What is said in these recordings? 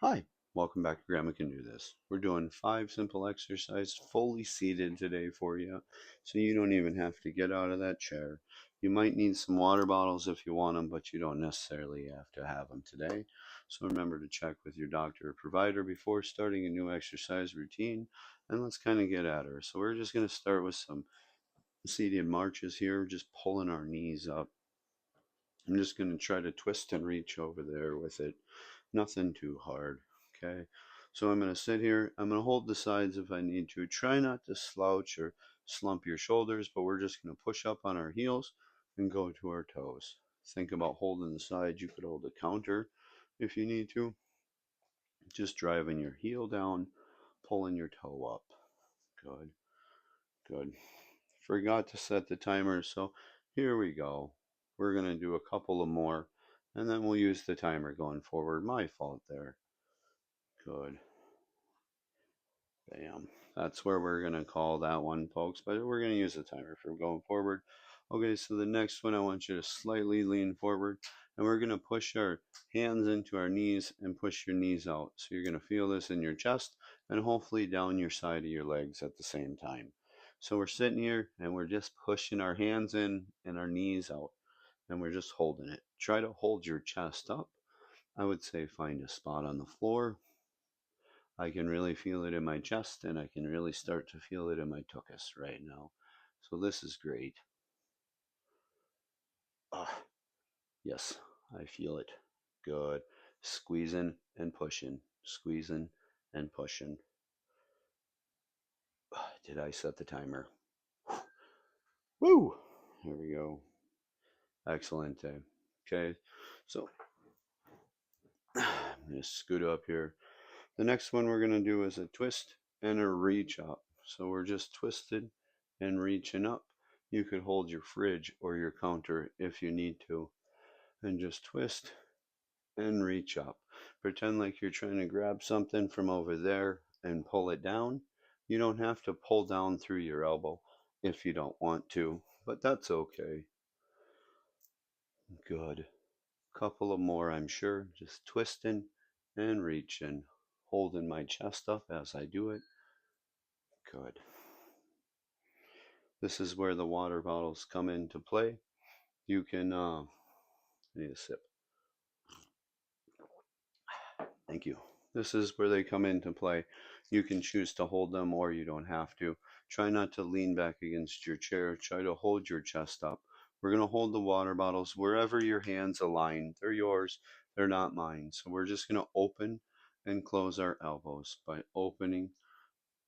Hi, welcome back to Grandma Can Do This. We're doing 5 simple exercises fully seated today for you, so you don't even have to get out of that chair. You might need some water bottles if you want them, but you don't necessarily have to have them today. So remember to check with your doctor or provider before starting a new exercise routine, and let's kind of get at her. So we're just going to start with some seated marches here, just pulling our knees up. I'm just going to try to twist and reach over there with it. Nothing too hard. Okay. So I'm going to sit here. I'm going to hold the sides if I need to. Try not to slouch or slump your shoulders, but we're just going to push up on our heels and go to our toes. Think about holding the side. You could hold the counter if you need to. Just driving your heel down, pulling your toe up. Good. Good. Forgot to set the timer, so here we go. We're going to do a couple of more, and then we'll use the timer going forward. My fault there. Good. Bam. That's where we're going to call that one, folks, but we're going to use the timer for going forward. Okay, so the next one, I want you to slightly lean forward, and we're going to push our hands into our knees and push your knees out. So you're going to feel this in your chest and hopefully down your side of your legs at the same time. So we're sitting here and we're just pushing our hands in and our knees out, and we're just holding it. Try to hold your chest up. I would say find a spot on the floor. I can really feel it in my chest, and I can really start to feel it in my tuchus right now. So this is great. Ah, yes, I feel it. Good. Squeezing and pushing, squeezing and pushing. Ah, did I set the timer? Woo! Here we go. Excellent. Okay, so I'm going to scoot up here. The next one we're going to do is a twist and a reach up. So we're just twisted and reaching up. You could hold your fridge or your counter if you need to, and just twist and reach up. Pretend like you're trying to grab something from over there and pull it down. You don't have to pull down through your elbow if you don't want to, but that's okay. Good. Couple of more, I'm sure. Just twisting and reaching, holding my chest up as I do it. Good. This is where the water bottles come into play. You can, I need a sip. Thank you. This is where they come into play. You can choose to hold them or you don't have to. Try not to lean back against your chair. Try to hold your chest up. We're going to hold the water bottles wherever your hands align. They're yours, they're not mine. So we're just going to open and close our elbows by opening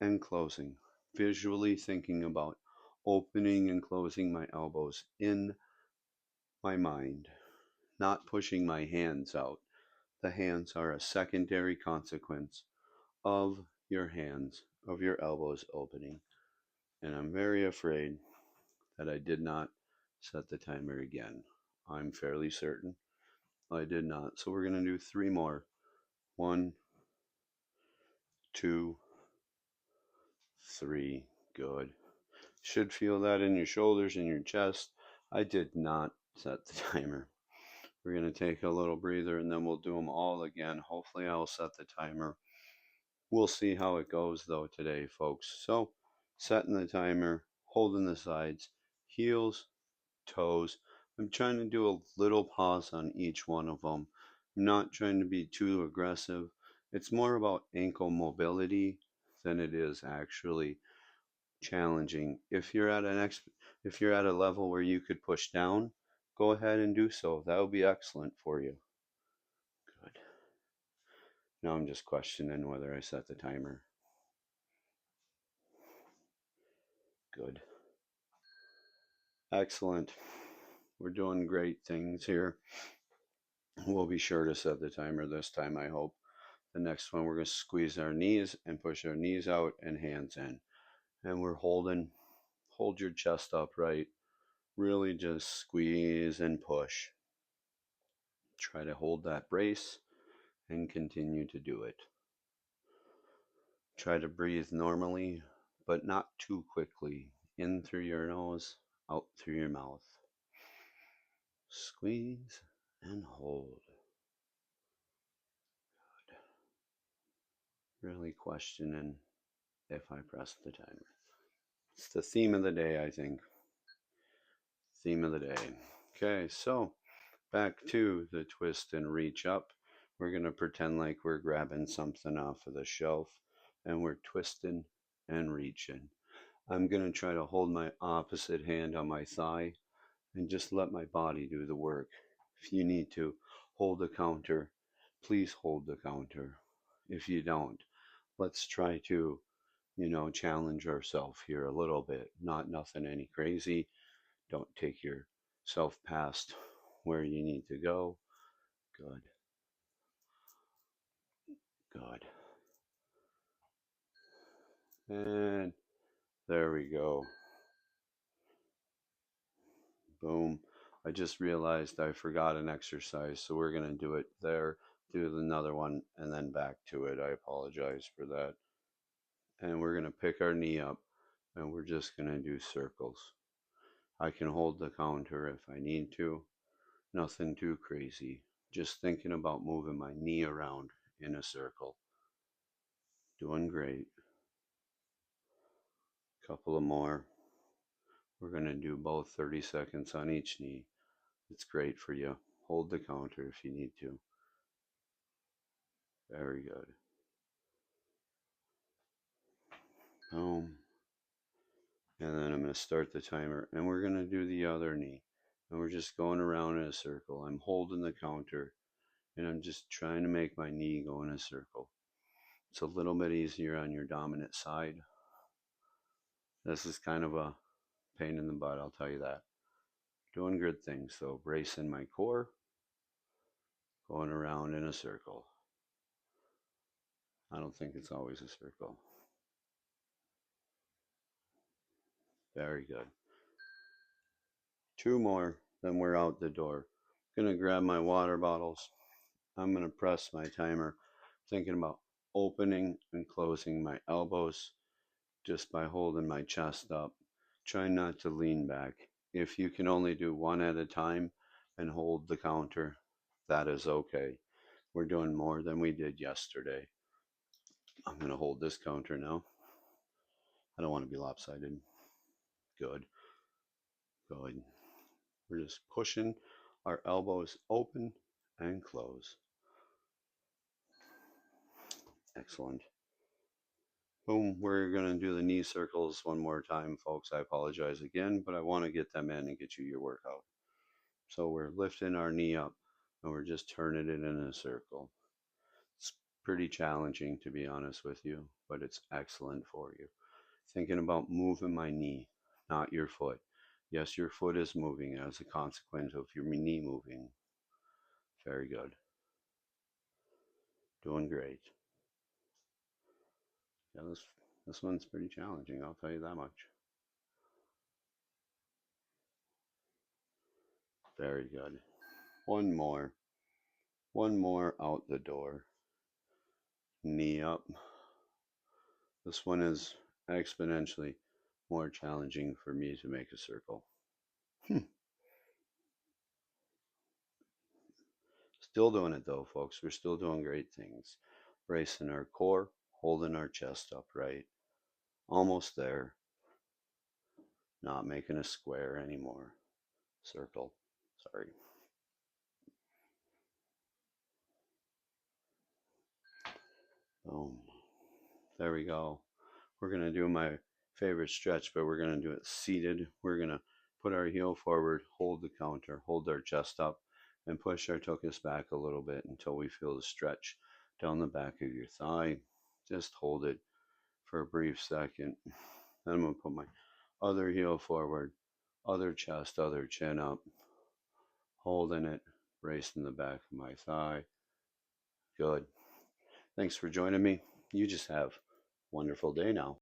and closing. Visually thinking about opening and closing my elbows in my mind, not pushing my hands out. The hands are a secondary consequence of your hands, of your elbows opening. And I'm very afraid that I did not set the timer again. I'm fairly certain I did not. So we're going to do 3 more. 1, 2, 3. Good. Should feel that in your shoulders and your chest. I did not set the timer. We're going to take a little breather and then we'll do them all again. Hopefully, I'll set the timer. We'll see how it goes though today, folks. So, setting the timer, holding the sides, heels, toes. I'm trying to do a little pause on each one of them. I'm not trying to be too aggressive. It's more about ankle mobility than it is actually challenging. If you're at a level where you could push down, go ahead and do so. That would be excellent for you. Good. Now I'm just questioning whether I set the timer. Good. Excellent. We're doing great things here. We'll be sure to set the timer this time, I hope. The next one, we're going to squeeze our knees and push our knees out and hands in. And we're hold your chest upright. Really just squeeze and push. Try to hold that brace and continue to do it. Try to breathe normally, but not too quickly. In through your nose, out through your mouth. Squeeze and hold. really questioning if I press the timer. It's the theme of the day, I think. Theme of the day. Okay, so back to the twist and reach up. We're going to pretend like we're grabbing something off of the shelf and we're twisting and reaching. I'm going to try to hold my opposite hand on my thigh and just let my body do the work. If you need to hold the counter, please hold the counter. If you don't, let's try to, challenge ourselves here a little bit. Not nothing any crazy. Don't take yourself past where you need to go. Good, good. And there we go. Boom. I just realized I forgot an exercise, so we're going to do it there, do another one, and then back to it. I apologize for that. And we're going to pick our knee up, and we're just going to do circles. I can hold the counter if I need to. Nothing too crazy. Just thinking about moving my knee around in a circle. Doing great. Couple of more. We're going to do both 30 seconds on each knee. It's great for you. Hold the counter if you need to. Very good. Boom. And then I'm going to start the timer and we're going to do the other knee. And we're just going around in a circle. I'm holding the counter and I'm just trying to make my knee go in a circle. It's a little bit easier on your dominant side. This is kind of a pain in the butt, I'll tell you that. Doing good things though. Bracing my core, going around in a circle. I don't think it's always a circle. Very good. Two more, then we're out the door. Gonna grab my water bottles. I'm gonna press my timer, thinking about opening and closing my elbows just by holding my chest up. Try not to lean back. If you can only do one at a time and hold the counter, that is okay. We're doing more than we did yesterday. I'm gonna hold this counter now. I don't want to be lopsided. Good. Good. We're just pushing our elbows open and close. Excellent. Boom. We're going to do the knee circles one more time, folks. I apologize again, but I want to get them in and get you your workout. So we're lifting our knee up and we're just turning it in a circle. It's pretty challenging, to be honest with you, but it's excellent for you. Thinking about moving my knee, not your foot. Yes, your foot is moving as a consequence of your knee moving. Very good. Doing great. Yeah, this one's pretty challenging, I'll tell you that much. Very good. One more. One more out the door. Knee up. This one is exponentially more challenging for me to make a circle. Still doing it though, folks. We're still doing great things. Bracing our core, holding our chest upright. Almost there. Not making a square anymore. Circle. Sorry. Boom. There we go. We're going to do my favorite stretch, but we're going to do it seated. We're going to put our heel forward, hold the counter, hold our chest up, and push our tuchus back a little bit until we feel the stretch down the back of your thigh. Just hold it for a brief second. Then I'm going to put my other heel forward, other chest, other chin up, holding it, bracing the back of my thigh. Good. Thanks for joining me. You just have a wonderful day now.